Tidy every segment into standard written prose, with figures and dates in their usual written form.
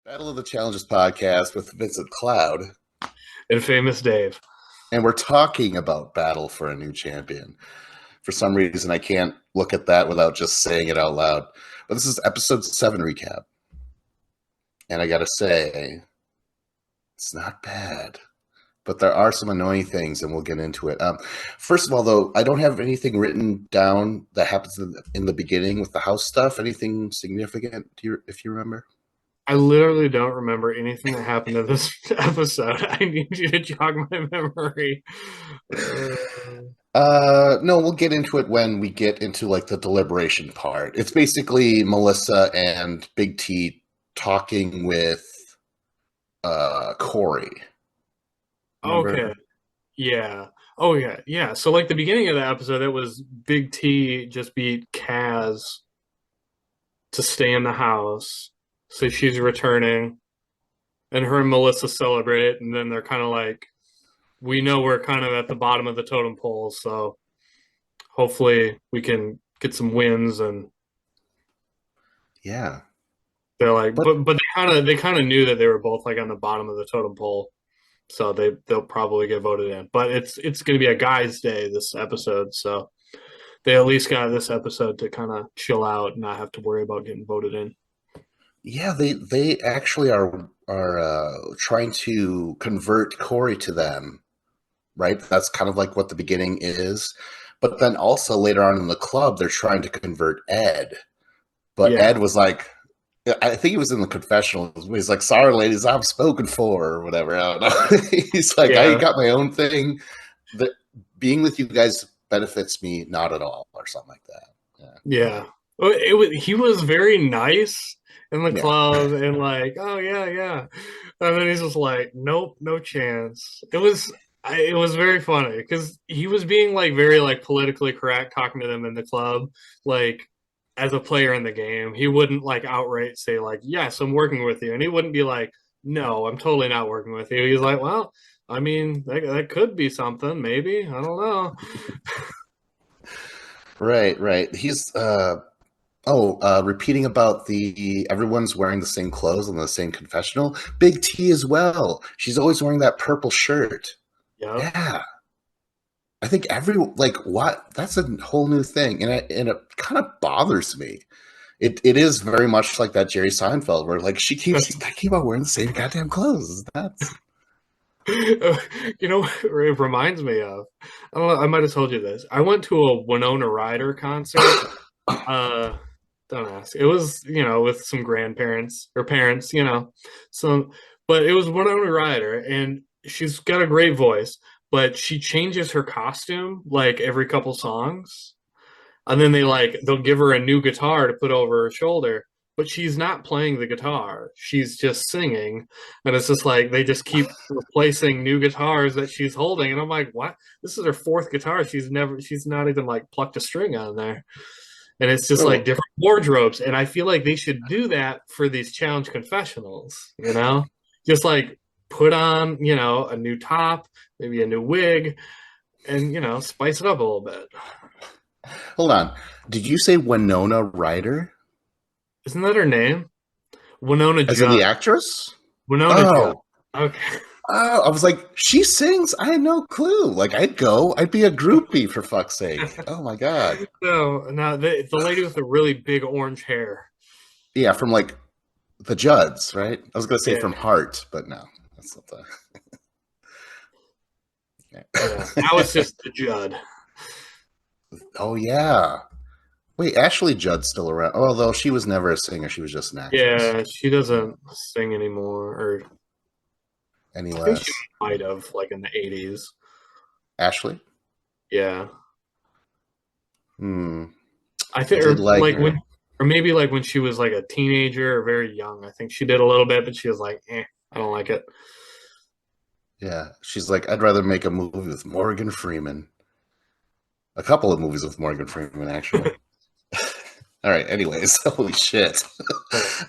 Battle of the Challenges podcast with Vincent Cloud, and Famous Dave. and we're talking about Battle for a New Champion. For some reason, I can't look at that without just saying it out loud. But this is episode 7 recap. And I gotta say, it's not bad. But there are some annoying things, and we'll get into it. First of all, though, I don't have anything written down that happens in the beginning with the house stuff. Anything significant, if you remember? I literally don't remember anything that happened in this episode. I need you to jog my memory. No, we'll get into it when we get into like the deliberation part. It's basically Melissa and Big T talking with Corey. Remember? Okay. Yeah. Oh yeah. Yeah. So like the beginning of the episode, it was Big T just beat Kaz to stay in the house. So she's returning. And her and Melissa celebrate, and then they're kind of like, we know we're kind of at the bottom of the totem pole, so hopefully we can get some wins. And Yeah. they're like, But but they kind of knew that they were both like on the bottom of the totem pole, so they'll probably get voted in. But it's going to be a guys' day this episode, so they at least got this episode to kind of chill out and not have to worry about getting voted in. yeah, they actually are trying to convert Corey to them, right? That's kind of like what the beginning is. But then also later on in the club, they're trying to convert Ed. But Yeah, Ed was like, I think he was in the confessionals. He's like, "Sorry, ladies, I'm spoken for," or whatever. I don't know. He's like, "I yeah. got my own thing. That being with you guys benefits me not at all," or something like that. Yeah, Yeah. Well, he was very nice in the yeah. club and like, oh yeah, yeah. And then he's just like, nope, no chance. It was very funny because he was being like very like politically correct talking to them in the club, like as a player in the game. He wouldn't like outright say like, yes, I'm working with you. And he wouldn't be like, no, I'm totally not working with you. He's like, well, I mean, that could be something, maybe. I don't know. Right, right. He's repeating about the everyone's wearing the same clothes on the same confessional. Big T as well. She's always wearing that purple shirt. Yep. Yeah. I think like what that's a whole new thing, and it kind of bothers me. It is very much like that Jerry Seinfeld where like I keep on wearing the same goddamn clothes. That's You know what it reminds me of? I don't know, I might have told you this. I went to a Winona Ryder concert. Uh, don't ask. It was, with some grandparents or parents, So, but it was Winona Ryder, and she's got a great voice, but she changes her costume like every couple songs, and then they'll give her a new guitar to put over her shoulder, but she's not playing the guitar, she's just singing. And it's just like they just keep replacing new guitars that she's holding, and I'm like, what? This is her fourth guitar. She's not even like plucked a string on there. And it's just like oh, different wardrobes, and I feel like they should do that for these challenge confessionals, just like put on, a new top, maybe a new wig, and spice it up a little bit. hold on. Did you say Winona Ryder? Isn't that her name? Winona As in the Judd. actress? Winona Judd. Oh. Okay. Oh, I was like, she sings. I had no clue. Like, I'd go. I'd be a groupie for fuck's sake. Oh my god. No, the lady with the really big orange hair. Yeah, from like the Judds, right? I was gonna say Yeah, from Heart, but no, that's not yeah. That was the. just the Judd. Oh yeah. Wait, Ashley Judd's still around. Although she was never a singer, she was just an actress. Yeah, she doesn't sing anymore, or Any I think she less. might have, like in the 80s. Ashley? Yeah, Hmm. I I think, did or like like her. or maybe like when she was like a teenager or very young. I think she did a little bit, but she was like, I don't like it. Yeah. She's like, I'd rather make a movie with Morgan Freeman. A couple of movies with Morgan Freeman, actually. All right. Anyways, holy shit.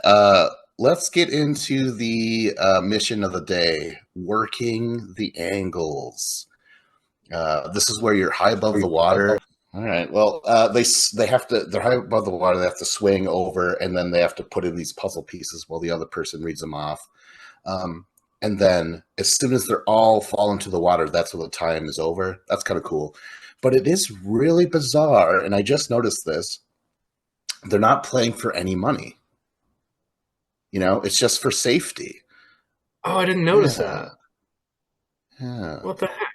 uh, let's get into the mission of the day: working the angles. This is where you're high above the water. All right. Well, they have to. They're high above the water. They have to swing over, and then they have to put in these puzzle pieces while the other person reads them off. Um, and then as soon as they're all fall into the water, that's when the time is over. That's kind of cool. But it is really bizarre, and I just noticed this. They're not playing for any money. It's just for safety. Oh, I didn't notice Yeah. that. Yeah. What the heck?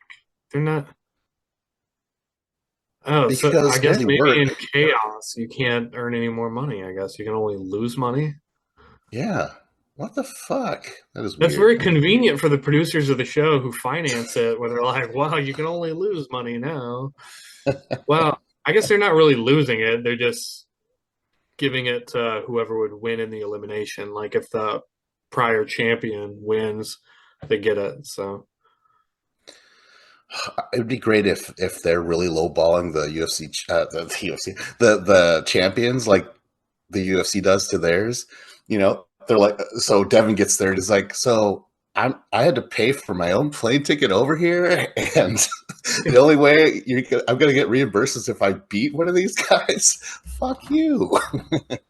They're not. Oh, so I Because they guess only maybe work. in chaos you can't earn any more money. I guess you can only lose money. Yeah. What the fuck? That is That's weird. very convenient for the producers of the show who finance it, where they're like, wow, you can only lose money now. Well, I guess they're not really losing it. They're just giving it to whoever would win in the elimination. Like if the prior champion wins, they get it. So It would be great if they're really lowballing the UFC, the UFC, the champions like the UFC does to theirs. They're like, so Devin gets there and is like, so I had to pay for my own plane ticket over here, and the only way I'm gonna get reimbursed is if I beat one of these guys. Fuck you. That'd be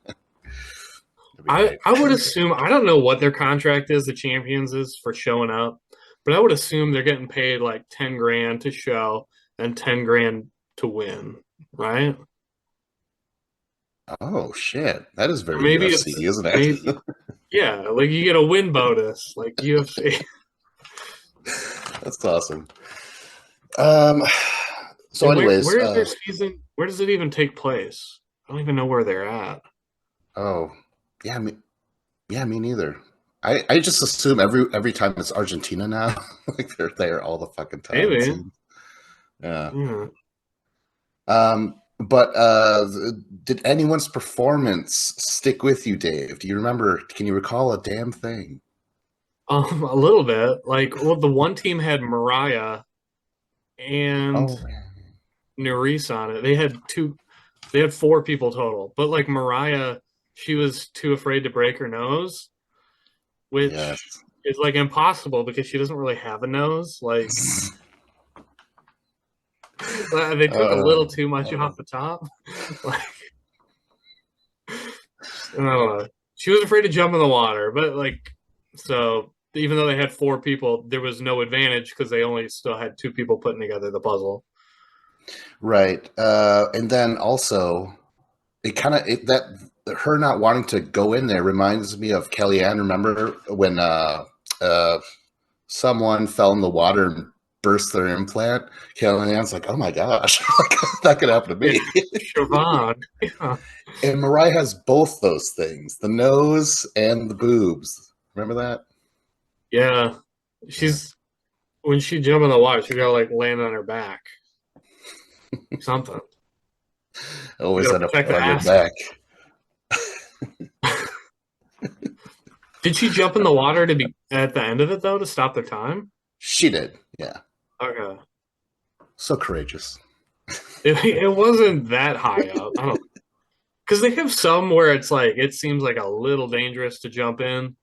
great. I would assume I don't know what their contract is, the champions is for showing up, but I would assume they're getting paid like 10 grand to show and 10 grand to win, right? Oh shit, that is Or very maybe UFC, it's isn't maybe it? yeah, like you get a win bonus like UFC. That's awesome. Um. So, And anyways, where is their season? Where does it even take place? I don't even know where they're at. oh, yeah, yeah, me neither. I just assume every time it's Argentina now, like they're there all the fucking time. It Maybe. seems. Yeah. Yeah. But did anyone's performance stick with you, Dave? Do you remember? Can you recall a damn thing? A little bit. Like, well, the one team had Mariah and Oh, Nerys on it. They had four people total. But like Mariah, she was too afraid to break her nose, yes. which is like impossible because she doesn't really have a nose. Like they took a little Uh, too much off the top. Like I don't know. She was afraid to jump in the water, but like so even though they had four people, there was no advantage because they only still had two people putting together the puzzle. right. And then also, it kind of that her not wanting to go in there reminds me of Kellyanne. Remember when someone fell in the water and burst their implant? Kellyanne's like, "Oh my gosh, that could happen to me." Siobhan. Yeah. And Mariah has both those things: the nose and the boobs. Remember that? Yeah. Yeah. She's when she jump in the water, she gotta like land on her back. Something. You Always gotta end up protect the on your ass. back. Did she jump in the water to be at the end of it though to stop their time? She did. Yeah. Okay. So courageous. It wasn't that high up. I don't because they have some where it's like it seems like a little dangerous to jump in.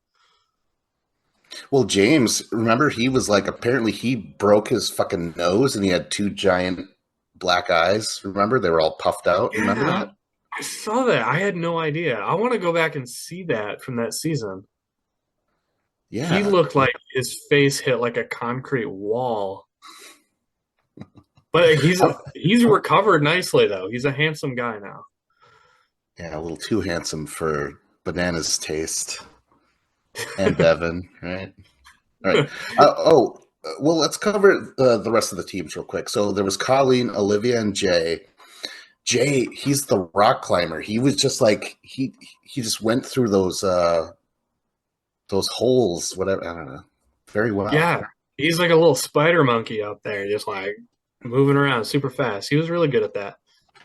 Well, James, remember he was like, apparently he broke his fucking nose and he had two giant black eyes. Remember? They were all puffed out. You remember Yeah, that? I saw that. I had no idea. I want to go back and see that from that season. He Yeah. looked like his face hit like a concrete wall. But he's recovered nicely though. He's a handsome guy now. Yeah, a little too handsome for Banana's taste. And Devin, right? All right. Well, let's cover the rest of the teams real quick. So there was Colleen, Olivia, and Jay. Jay, he's the rock climber. He was just like he just went through those holes, whatever. I don't know, very well. Yeah, he's like a little spider monkey up there, just like moving around super fast. He was really good at that.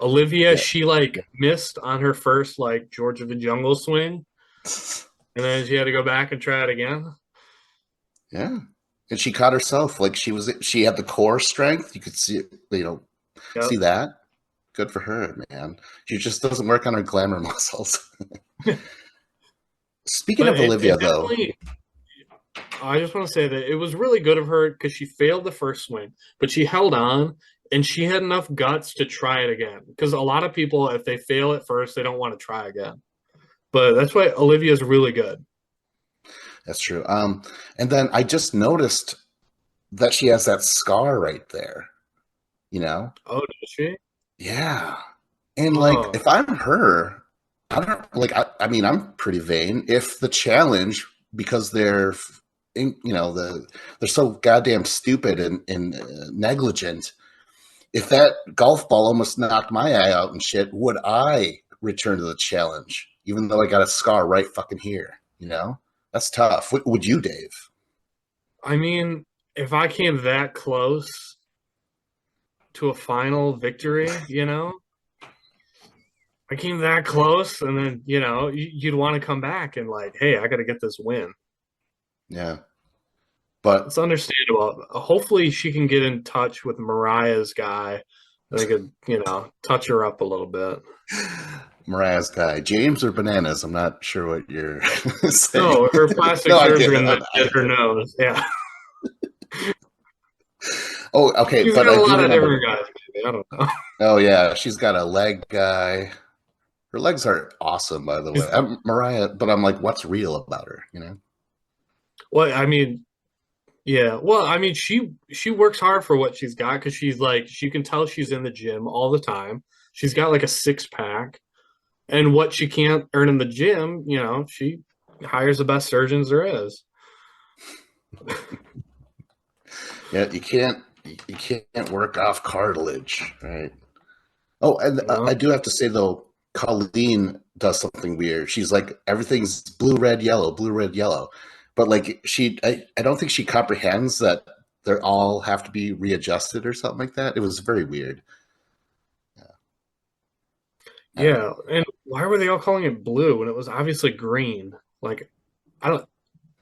Olivia, Yeah, she like missed on her first like George of the Jungle swing, and then she had to go back and try it again. yeah. And she caught herself like she had the core strength. You could see, Yep. see that. Good for her, man. She just doesn't work on her glamour muscles. Speaking But of Olivia, it though, definitely, I just want to say that it was really good of her because she failed the first swing, but she held on and she had enough guts to try it again. Because a lot of people, if they fail at first, they don't want to try again. But that's why Olivia's really good. That's true. And then I just noticed that she has that scar right there. You know? Oh, does she? Yeah. And like, Oh, if I'm her, I don't like. I mean, I'm pretty vain. If the challenge, because they're so goddamn stupid and negligent. If that golf ball almost knocked my eye out and shit, would I return to the challenge, even though I got a scar right fucking here? You know, that's tough. Would you, Dave? I mean, if I came that close to a final victory, I came that close, and then you'd want to come back and like, hey, I got to get this win. Yeah, but It's understandable. Hopefully, she can get in touch with Mariah's guy. They could, touch her up a little bit. Mariah's guy, James or Bananas? I'm not sure what you're saying. No, her plastic No, I get surgeon it. that did her nose. Yeah, Oh, okay, she's but got I a do lot of remember. different guys. Maybe I don't know. Oh yeah, she's got a leg guy. Her legs are awesome, by the way. Mariah, but I'm like, what's real about her? You know? Well, I mean, yeah. Well, I mean, she works hard for what she's got because she's like she can tell she's in the gym all the time. She's got like a six pack, and what she can't earn in the gym, she hires the best surgeons there is. Yeah, you can't work off cartilage, right? Oh, and I No, do have to say though, Colleen does something weird. She's like everything's blue, red, yellow, blue, red, yellow, but like I don't think she comprehends that they all have to be readjusted or something like that. It was very weird. I don't know. yeah. And why were they all calling it blue when it was obviously green? Like, I don't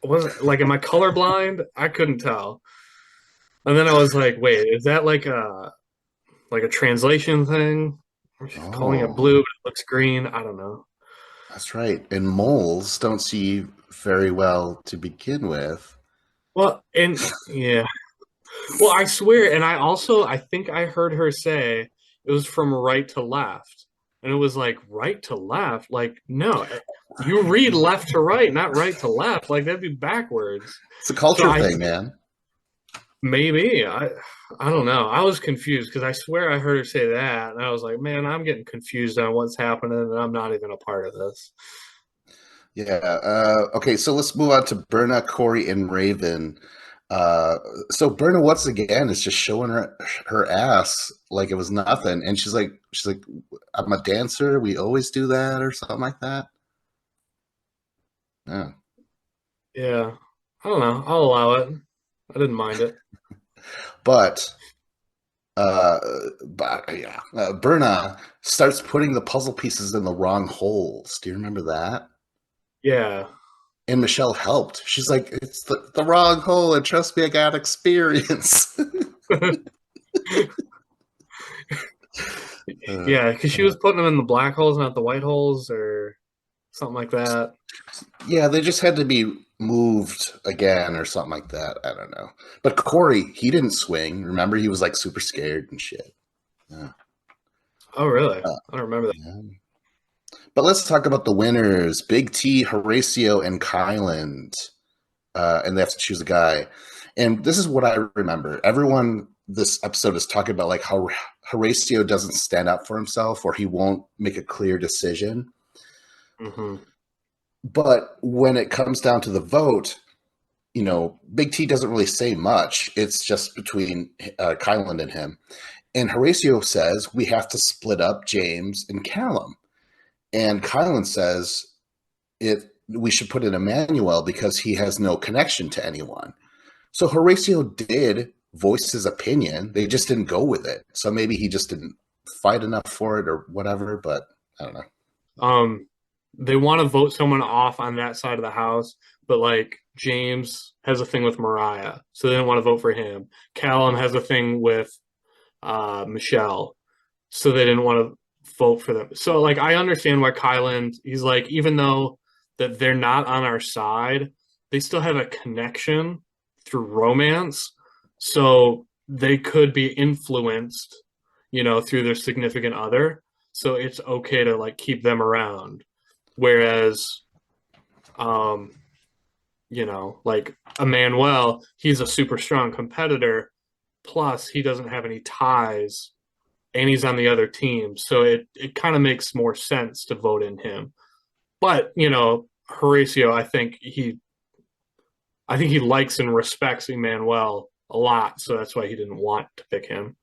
was like, am I colorblind? I couldn't tell. And then I was like, wait, is that like a translation thing? Or she's calling it Oh, blue, but it looks green. I don't know. that's right. And moles don't see very well to begin with. Well, and yeah. Well, I swear, and I think I heard her say it was from right to left. And it was like right to left. Like, no, you read left to right, not right to left. Like that'd be backwards. It's a So culture I thing, man. maybe I don't know. I was confused because I swear I heard her say that, and I was like, man, I'm getting confused on what's happening, and I'm not even a part of this. Yeah. Okay, so let's move on to Berna, Corey, and Raven. So Berna once again is just showing her ass like it was nothing, and she's like, I'm a dancer. We always do that, or something like that. Yeah. Yeah, I don't know. I'll allow it. I didn't mind it. But uh, but yeah, Berna starts putting the puzzle pieces in the wrong holes. Do you remember that? Yeah. And Michelle helped. She's like, it's the wrong hole, and trust me, I got experience. uh, Yeah, because she was putting them in the black holes, not the white holes, or something like that. Yeah, they just had to be moved again or something like that. I don't know. But Corey, he didn't swing. Remember, he was like super scared and shit. Yeah. Oh, really? Uh, I don't remember that. yeah. But let's talk about the winners: Big T, Horatio, and Kyland. And they have to choose a guy. And this is what I remember. Everyone this episode is talking about like how Horatio doesn't stand up for himself or he won't make a clear decision. Hmm. But when it comes down to the vote, Big T doesn't really say much. It's just between Kylan and him. And Horatio says we have to split up James and Callum. And Kylan says we should put in Emmanuel because he has no connection to anyone. So Horatio did voice his opinion. They just didn't go with it. So maybe he just didn't fight enough for it or whatever, but I don't know. They want to vote someone off on that side of the house, but like James has a thing with Mariah, so they don't want to vote for him. Callum has a thing with Michelle, so they didn't want to vote for them. So like I understand why Kylan, he's like, even though that they're not on our side, they still have a connection through romance. So they could be influenced, through their significant other. So it's okay to like keep them around. Whereas, um, like Emmanuel, he's a super strong competitor. Plus, he doesn't have any ties, and he's on the other team, so it kind of makes more sense to vote in him. But Horatio, I think he likes and respects Emmanuel a lot, so that's why he didn't want to pick him.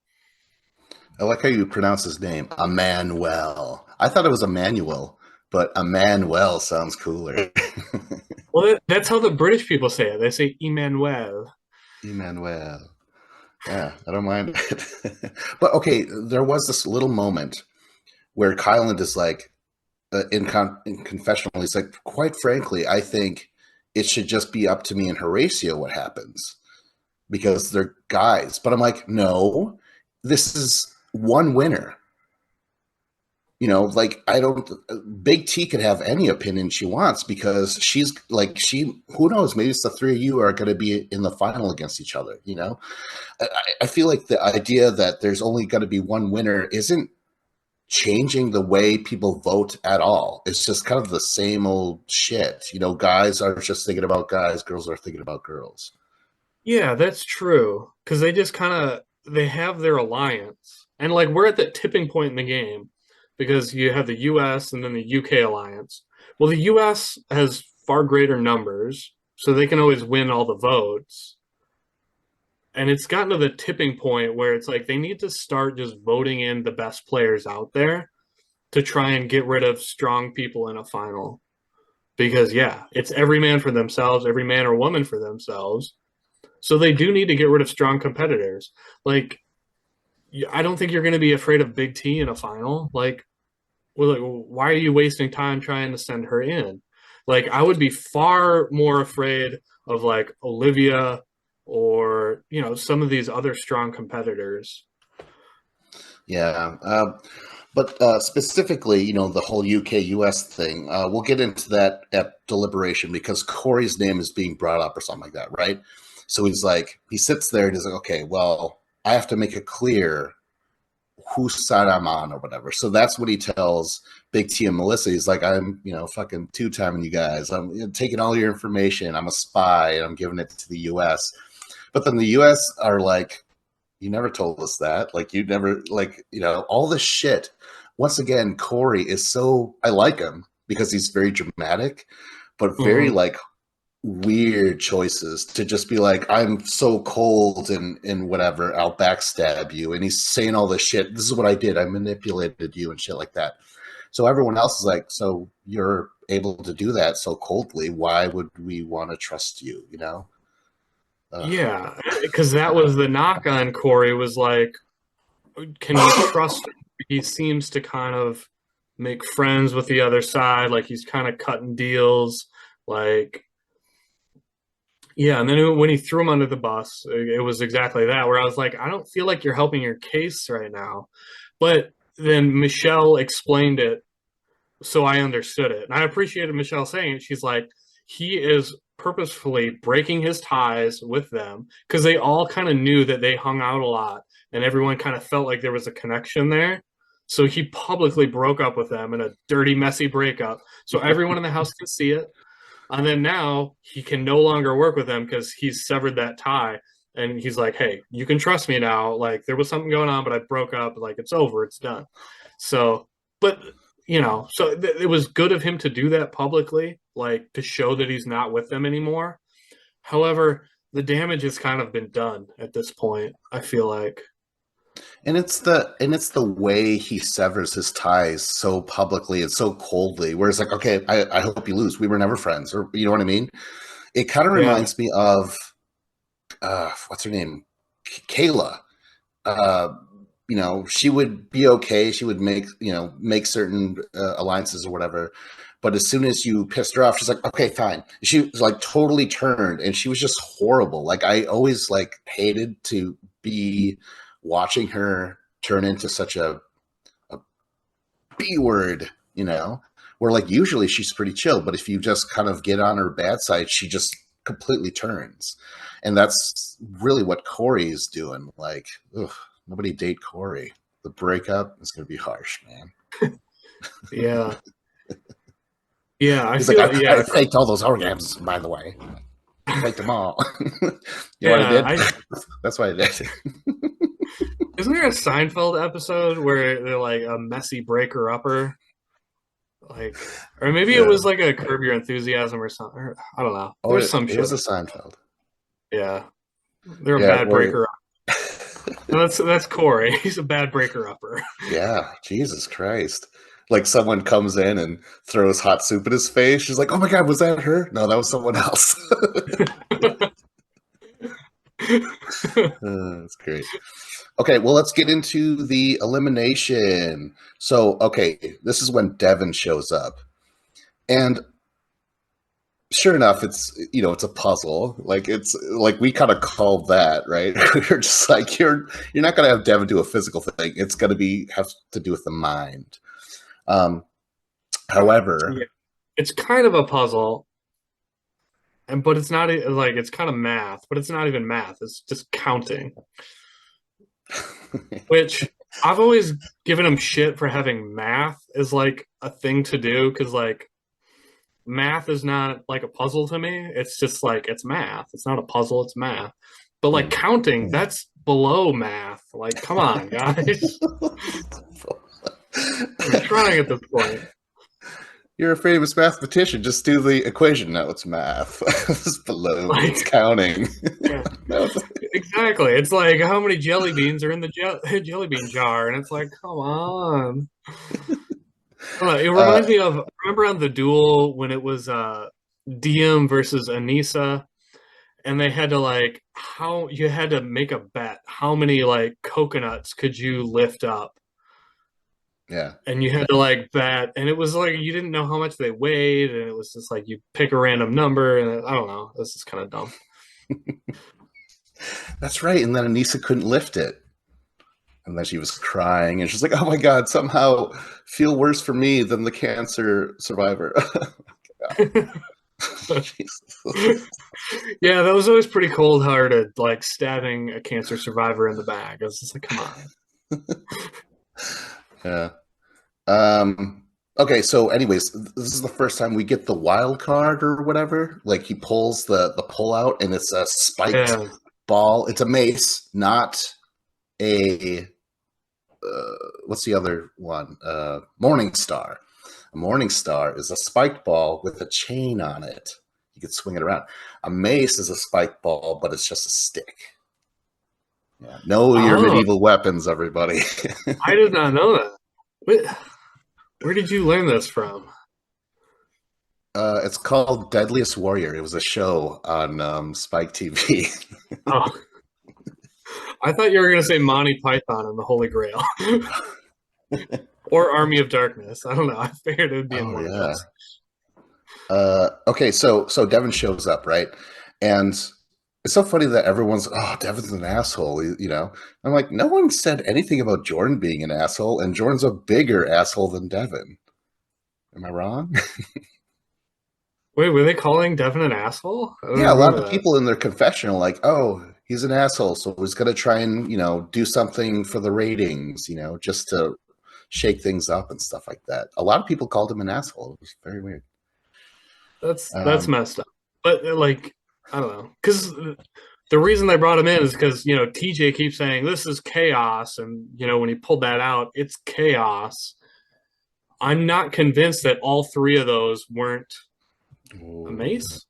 I like how you pronounce his name, Emmanuel. I thought it was Emmanuel, but Emmanuel sounds cooler. Well, that's how the British people say it. They say Emmanuel. Emmanuel. Yeah, I don't mind it. But okay, there was this little moment where Kylan is like, in confessional, he's like, quite frankly, I think it should just be up to me and Horatio what happens because they're guys. But I'm like, no, this is one winner. Like I don't. Big T could have any opinion she wants because she's like Who knows? Maybe it's the three of you are going to be in the final against each other. I feel like the idea that there's only going to be one winner isn't changing the way people vote at all. It's just kind of the same old shit. Guys are just thinking about guys, girls are thinking about girls. Yeah, that's true. Because they just kind of they have their alliance, and like we're at that tipping point in the game because you have the U.S. and then the U.K. alliance. Well, the U.S. has far greater numbers, so they can always win all the votes. And it's gotten to the tipping point where it's like they need to start just voting in the best players out there to try and get rid of strong people in a final. Because yeah, it's every man for themselves, every man or woman for themselves. So they do need to get rid of strong competitors. Like, I don't think you're going to be afraid of Big T in a final. Like, why are you wasting time trying to send her in? Like, I would be far more afraid of like Olivia or some of these other strong competitors. Yeah. But specifically, the whole UK US thing, we'll get into that at deliberation because Corey's name is being brought up or something like that, right? So he sits there and he's like, okay, well, I have to make it clear whose side I'm on or whatever. So that's what he tells Big T and Melissa. He's like, I'm, fucking two-timing you guys. I'm taking all your information. I'm a spy and I'm giving it to the US. But then the US are like, you never told us that. Like, you never, all this shit. Once again, Corey is I like him because he's very dramatic, but very Mhm. weird choices to just be like, I'm so cold and whatever, I'll backstab you. And he's saying all this shit. This is what I did. I manipulated you and shit like that. So everyone else is like, so you're able to do that so coldly. Why would we want to trust you? Ugh. Yeah, because that was the knock on Corey was like, can we trust him? He seems to kind of make friends with the other side, like he's kind of cutting deals, like yeah. And then when he threw him under the bus, it was exactly that. Where I was like, I don't feel like you're helping your case right now, but then Michelle explained it, so I understood it, and I appreciated Michelle saying it. She's like, he is purposefully breaking his ties with them because they all kind of knew that they hung out a lot and everyone kind of felt like there was a connection there. So he publicly broke up with them in a dirty, messy breakup. So everyone in the house could see it. And then now he can no longer work with them because he's severed that tie. And he's like, hey, you can trust me now. Like, there was something going on, but I broke up. Like, it's over. It's done. So, but, it was good of him to do that publicly, like to show that he's not with them anymore. However, the damage has kind of been done at this point, I feel like. And it's the way he severs his ties so publicly and so coldly, where it's like, okay, I hope you lose. We were never friends, or you know what I mean? It kind of Yeah. reminds me of what's her name? Kayla. Uh, she would be okay. She would make certain alliances or whatever. But as soon as you pissed her off, she's like, okay, fine. She was like totally turned, and she was just horrible. Like I always hated to be watching her turn into such a B word, where usually she's pretty chill, but if you just kind of get on her bad side, she just completely turns. And that's really what Corey is doing. Like, ugh, nobody date Corey. The breakup is going to be harsh, man. Yeah. Yeah, I He's like, feel I yeah, faked all those orgasms, by the way. I faked them all. You know what I yeah. did? That's what I did. Isn't there a Seinfeld episode where they're like a messy breaker upper? Like, or maybe it Yeah. was like a Curb Your Enthusiasm or something. Or, I don't know. Oh, There's it, some it shit. was a Seinfeld. Yeah, they're a Yeah, bad where breaker. No, that's Corey. He's a bad breaker upper. yeah, Jesus Christ. Like someone comes in and throws hot soup in his face. She's like, "Oh my God, was that her?" No, that was someone else. That's great. Okay, well, let's get into the elimination. So, okay, this is when Devin shows up. And sure enough, it's a puzzle. Like it's like we kind of called that, right? We're just like you're not gonna have Devin do a physical thing. It's gonna have to do with the mind. Um, however, Yeah. It's kind of a puzzle, but it's not like it's kind of math, but it's not even math. It's just counting, which I've always given him shit for having math as like a thing to do because like math is not like a puzzle to me. It's just like it's math. It's not a puzzle, it's math. But like counting, that's below math. Like, come on, guys. We're trying at this point. you're a famous mathematician. Just do the equation. No, it's math. It's below. It's Like, counting. yeah, No, exactly. It's like how many jelly beans are in the jelly bean jar, and it's like, come on. I don't know, it uh, reminds me of remember on the duel when it was Diem versus Anissa, and they had to like how you had to make a bet how many like coconuts could you lift up, yeah. and you had to like bet, and it was like you didn't know how much they weighed, and it was just like you pick a random number, and I don't know, this is kind of dumb. That's right. And then Anissa couldn't lift it. And then she was crying and she's like, "Oh my God, somehow feel worse for me than the cancer survivor." Yeah, that was always pretty cold hearted, like stabbing a cancer survivor in the back. I was just like, come on. Yeah. Okay, so anyways, this is the first time we get the wild card or whatever. Like he pulls the pull out and it's a spiked Yeah. ball. It's a mace, not a what's the other one? Morning Star. A Morning Star is a spiked ball with a chain on it. You could swing it around. A mace is a spiked ball, but it's just a stick. Yeah. Know your Oh, medieval weapons, everybody. I did not know that. Where did you learn this from? It's called Deadliest Warrior. It was a show on Spike TV. Oh, I thought you were going to say Monty Python and the Holy Grail or Army of Darkness. I don't know. I figured it would be in Oh one of yeah. those. Okay, so Devin shows up, right? And it's so funny that everyone's, "Oh, Devin's an asshole," you know. I'm like, no one said anything about Jordan being an asshole, and Jordan's a bigger asshole than Devin. Am I wrong? Wait, were they calling Devin an asshole? I don't Yeah, a lot remember of that. people in their confessional like, "Oh, he's an asshole, so he's gonna try and do something for the ratings, just to shake things up and stuff like that." A lot of people called him an asshole. It was very weird. That's Um, messed up. But like, I don't know, because the reason they brought him in is because TJ keeps saying this is chaos, and when he pulled that out, it's chaos. I'm not convinced that all three of those weren't a mace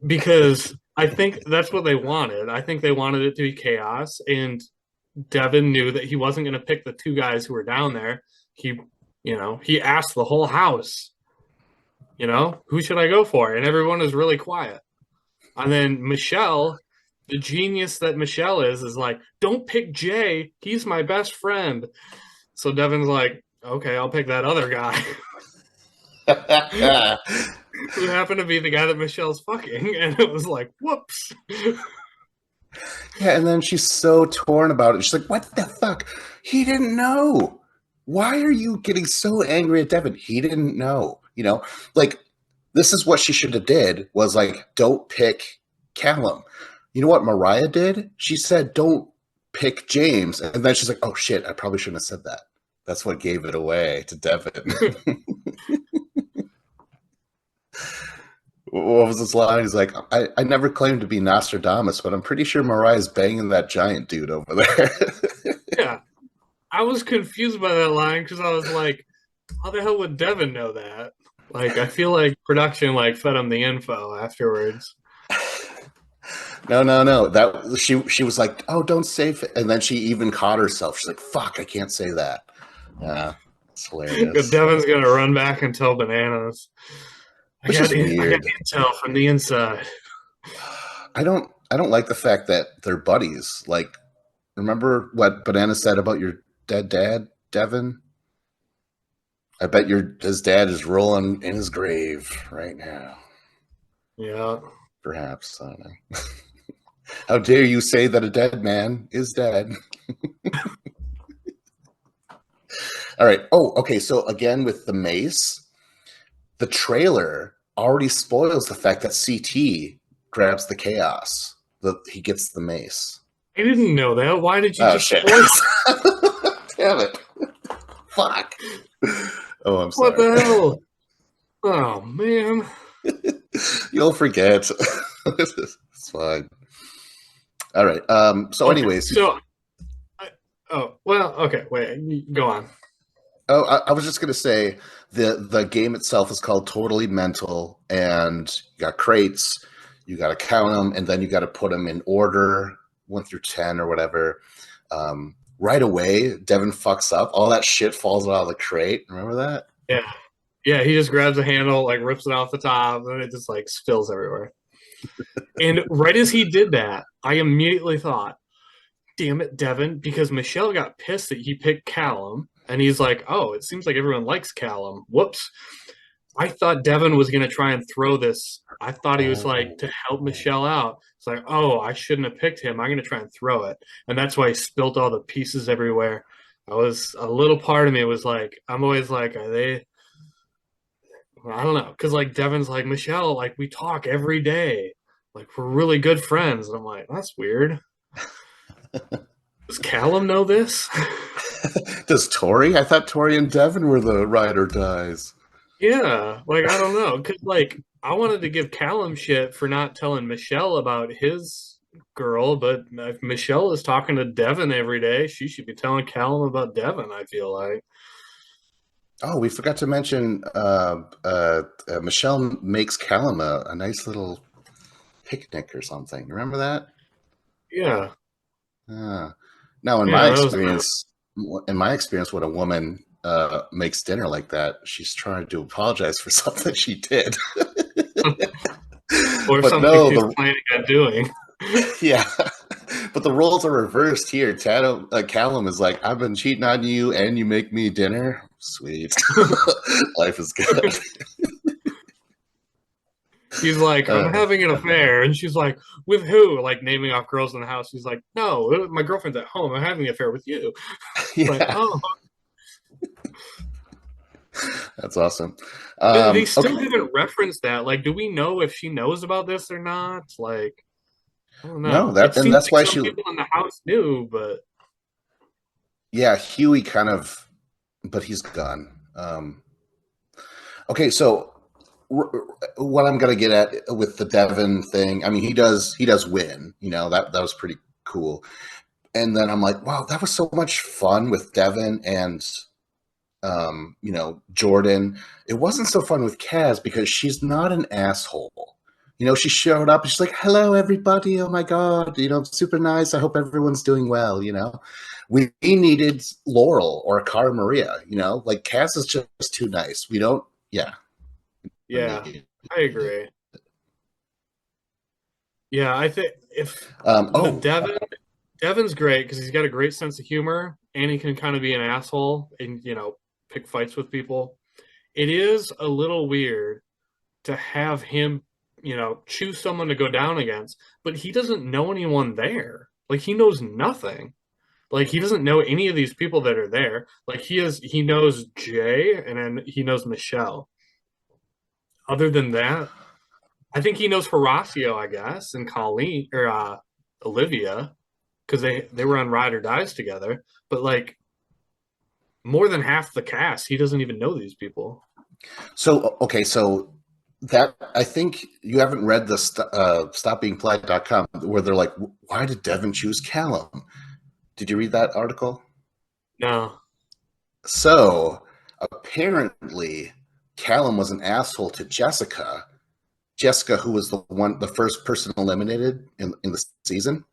because I think that's what they wanted. I think they wanted it to be chaos, and Devin knew that he wasn't going to pick the two guys who were down there. He asked the whole house, who should I go for? And everyone is really quiet. And then Michelle, the genius that Michelle is like, don't pick Jay. He's my best friend. So Devin's like, okay, I'll pick that other guy who happened to be the guy that Michelle's fucking. And it was like, whoops. Yeah, and then she's so torn about it. She's like, "What the fuck? He didn't know. Why are you getting so angry at Devin? He didn't know." Like This is what she should have did was like, don't pick Callum. You know what Mariah did? She said, don't pick James. And then she's like, oh shit, I probably shouldn't have said that. That's what gave it away to Devin. What was his line? He's like, I never claimed to be Nostradamus, but I'm pretty sure Mariah's banging that giant dude over there. Yeah. I was confused by that line because I was like, how the hell would Devin know that? Like, I feel like production like fed him the info afterwards. No. That she was like, oh, don't say it. And then she even caught herself. She's like, fuck, I can't say that. Yeah, it's hilarious. Devin's gonna run back and tell Bananas. Which is I got weird. intel from the inside. I don't like the fact that they're buddies. Like, remember what Banana said about your dead dad, Devin? I bet his dad is rolling in his grave right now. Yeah. Perhaps. I don't know. How dare you say that a dead man is dead? All right. Oh, okay. So again with the mace, the trailer already spoils the fact that CT grabs the chaos. He gets the mace. I didn't know that. Why did you Oh just shit! spoil Damn it! Fuck. Oh, I'm what sorry. the hell? Oh man. You'll forget. It's fine. All right. So, Okay, anyways, oh well. Okay, wait. Go on. oh, I was just gonna say the game itself is called Totally Mental, and you got crates. You got to count them, and then you got to put them in order, 1 through 10 or whatever. Right away, Devin fucks up. All that shit falls out of the crate. Remember that? Yeah. Yeah, he just grabs a handle, like rips it off the top, and it just like spills everywhere. And right as he did that, I immediately thought, damn it, Devin, because Michelle got pissed that he picked Callum, and he's like, oh, it seems like everyone likes Callum. Whoops. I thought Devin was going to try and throw this. I thought he was like to help Michelle out. It's like, oh, I shouldn't have picked him. I'm going to try and throw it. And that's why he spilt all the pieces everywhere. I was a little part of me was like, I'm always like, are they? I don't know. Cause like Devin's like, Michelle, like we talk every day. Like we're really good friends. And I'm like, that's weird. Does Callum know this? Does Tori? I thought Tori and Devin were the ride or dies. Yeah, like I don't know, cause like I wanted to give Callum shit for not telling Michelle about his girl, but if Michelle is talking to Devin every day, she should be telling Callum about Devin. I feel like, Oh, we forgot to mention Michelle makes Callum a nice little picnic or something. Remember that? yeah, Now, yeah, that was in my experience, when a woman makes dinner like that, she's trying to apologize for something she did. or But something no, she's planning on doing. yeah, but the roles are reversed here. Callum is like, I've been cheating on you, and you make me dinner. Sweet, life is good. He's like, I'm Uh, having an affair, and she's like, with who? Like naming off girls in the house. She's like, no, my girlfriend's at home. I'm having an affair with you. Like, yeah, oh, that's awesome. they still Okay, haven't referenced that. Like, do we know if she knows about this or not? Like, I don't no, know. It seems that's like why some people in the house knew, but yeah, Huey kind of, but he's gone. Okay, so what I'm gonna get at with the Devin thing, I mean, he does win. That was pretty cool. And then I'm like, wow, that was so much fun with Devin and Jordan. It wasn't so fun with Kaz because she's not an asshole. She showed up and she's like, hello, everybody. Oh my God. Super nice. I hope everyone's doing well. We needed Laurel or Cara Maria, like Kaz is just too nice. We don't, yeah. yeah, I agree. Yeah, I think if the Oh, Devin's great because he's got a great sense of humor and he can kind of be an asshole and pick fights with people. It is a little weird to have him, choose someone to go down against, but he doesn't know anyone there. Like he knows nothing. Like he doesn't know any of these people that are there. Like he knows Jay and then he knows Michelle. other than that, I think he knows Horacio, I guess, and Colleen or Olivia because they were on Ride or Dies together. But like more than half the cast, he doesn't even know these people. So okay, so that I think you haven't read the stopbeingpolite.com where they're like, why did Devin choose Callum? Did you read that article? No. So apparently Callum was an asshole to Jessica. Jessica, who was the first person eliminated in the season.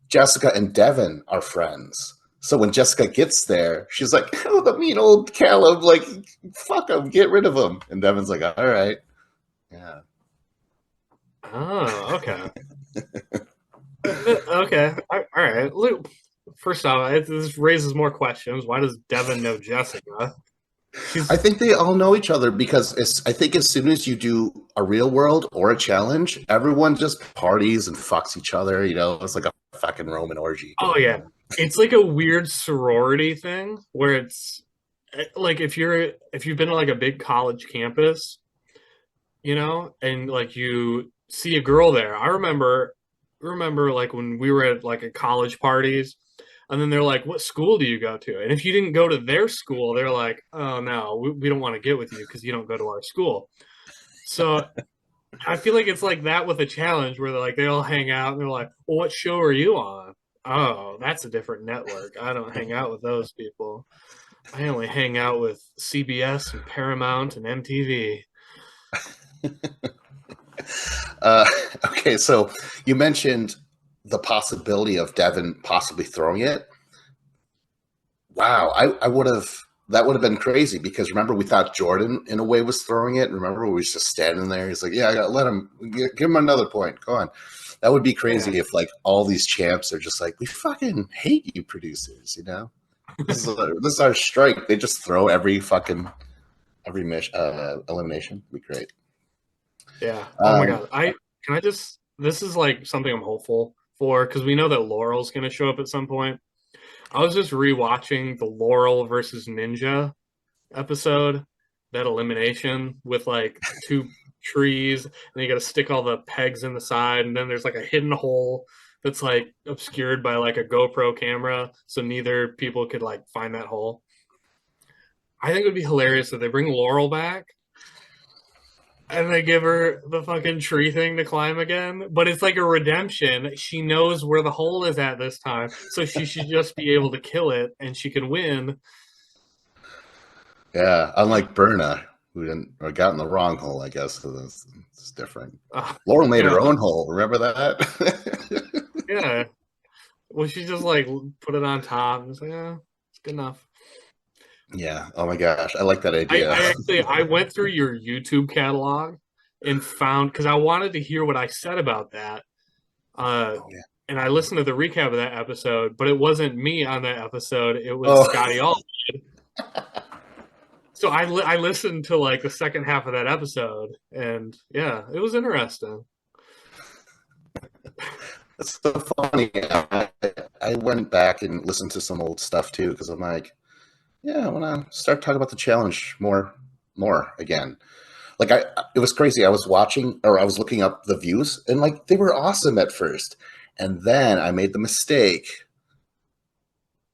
Jessica and Devin are friends. So when Jessica gets there, she's like, "Oh, the mean old Callum! Like, fuck him, get rid of him." And Devin's like, "All right, yeah." Oh, okay. Okay. All right. Look, first off, this raises more questions. Why does Devin know Jessica? I She's think they all know each other because I think as soon as you do a real world or a challenge, everyone just parties and fucks each other. You know, it's like a fucking Roman orgy. oh yeah. It's like a weird sorority thing where it's like if you've been to like a big college campus, and like you see a girl there. I remember like when we were at like a college parties and then they're like, what school do you go to? And if you didn't go to their school, they're like, oh no, we don't want to get with you because you don't go to our school. So I feel like it's like that with a challenge where they're like they all hang out and they're like, well, what show are you on? Oh, that's a different network. I don't hang out with those people. I only hang out with CBS and Paramount and MTV. Uh, okay, so you mentioned the possibility of Devin possibly throwing it. Wow, I would have that would have been crazy because remember we thought Jordan in a way was throwing it. Remember we was just standing there. He's like, "Yeah, I got let him give him another point. Go on." That would be Yeah. crazy if like all these champs are just like, "We fucking hate you, producers." You know, this is our strike. They just throw every mission elimination. It'd be great. Yeah. Oh my Um, God. I just this is like something I'm hopeful for because we know that Laurel's gonna show up at some point. I was just rewatching the Laurel versus Ninja episode, that elimination with like two trees, and you got to stick all the pegs in the side, and then there's like a hidden hole that's like obscured by like a GoPro camera, so neither people could like find that hole. I think it would be hilarious if they bring Laurel back and they give her the fucking tree thing to climb again, but it's like a redemption. She knows where the hole is at this time, so she should just be able to kill it and she can win. yeah, unlike Berna, who didn't or got in the wrong hole, I guess. So it's different. Uh, Laurel made her yeah, own hole. Remember that? yeah. Well, she just like put it on top and it's like, yeah, it's good enough. Yeah. Oh my gosh, I like that I, idea. I actually I went through your YouTube catalog and found because I wanted to hear what I said about that. Uh, Oh yeah. and I listened to the recap of that episode, but it wasn't me on that episode. It was Oh Scotty All. So I listened to like the second half of that episode, and yeah, it was interesting. that's so funny. I went back and listened to some old stuff too because I'm like, yeah, I want to start talking about the challenge more again. Like it was crazy. I was watching or I was looking up the views and like they were awesome at first, and then I made the mistake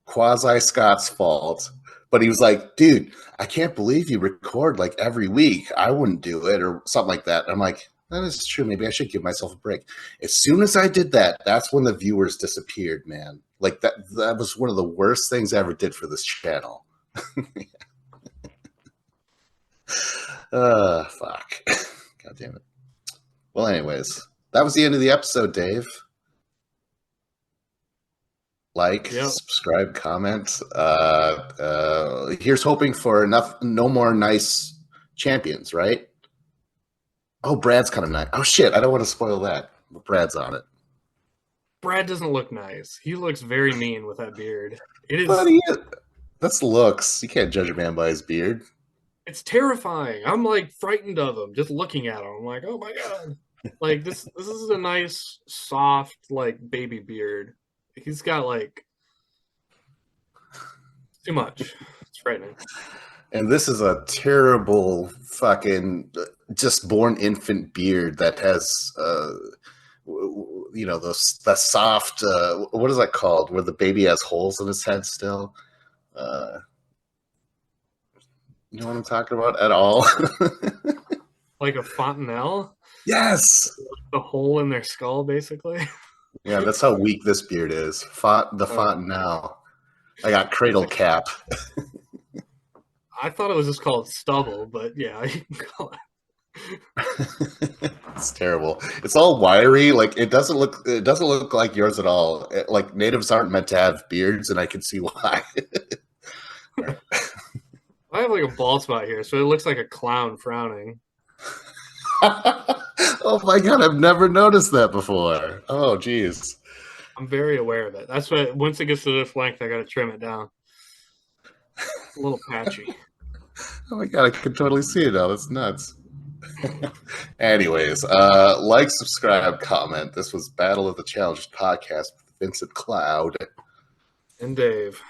quasi Scott's fault. But he was like, dude, I can't believe you record like every week. I wouldn't do it or something like that. I'm like, that is true. Maybe I should give myself a break. As soon as I did that, that's when the viewers disappeared, man. Like that was one of the worst things I ever did for this channel. Fuck. God damn it. Well, anyways, that was the end of the episode, Dave. Like, Yep. subscribe, comment. Here's hoping for no more nice champions, right? Oh, Brad's kind of nice. Oh shit, I don't want to spoil that. But Brad's on it. Brad doesn't look nice. He looks very mean with that beard. It But is. that's looks. You can't judge a man by his beard. It's terrifying. I'm like frightened of him just looking at him. I'm like, oh my god. Like this is a nice, soft, like baby beard. He's got like too much. It's frightening. And this is a terrible fucking just born infant beard that has the soft what is that called, where the baby has holes in his head still. You know what I'm talking about at all? Like a fontanelle, Yes. the hole in their skull, basically. Yeah, that's how weak this beard is. The fontanelle. I got cradle cap. I thought it was just called stubble, but yeah, you can call it. It's terrible. It's all wiry. Like it doesn't look like yours at all. Like natives aren't meant to have beards, and I can see why. I have like a bald spot here, so it looks like a clown frowning. Oh my god, I've never noticed that before. Oh geez. I'm very aware of it. That's why once it gets to this length, I got to trim it down. A little patchy. Oh my god, I can totally see it now. That's nuts. Anyways, like, subscribe, comment. This was Battle of the Challengers podcast with Vincent Cloud And Dave.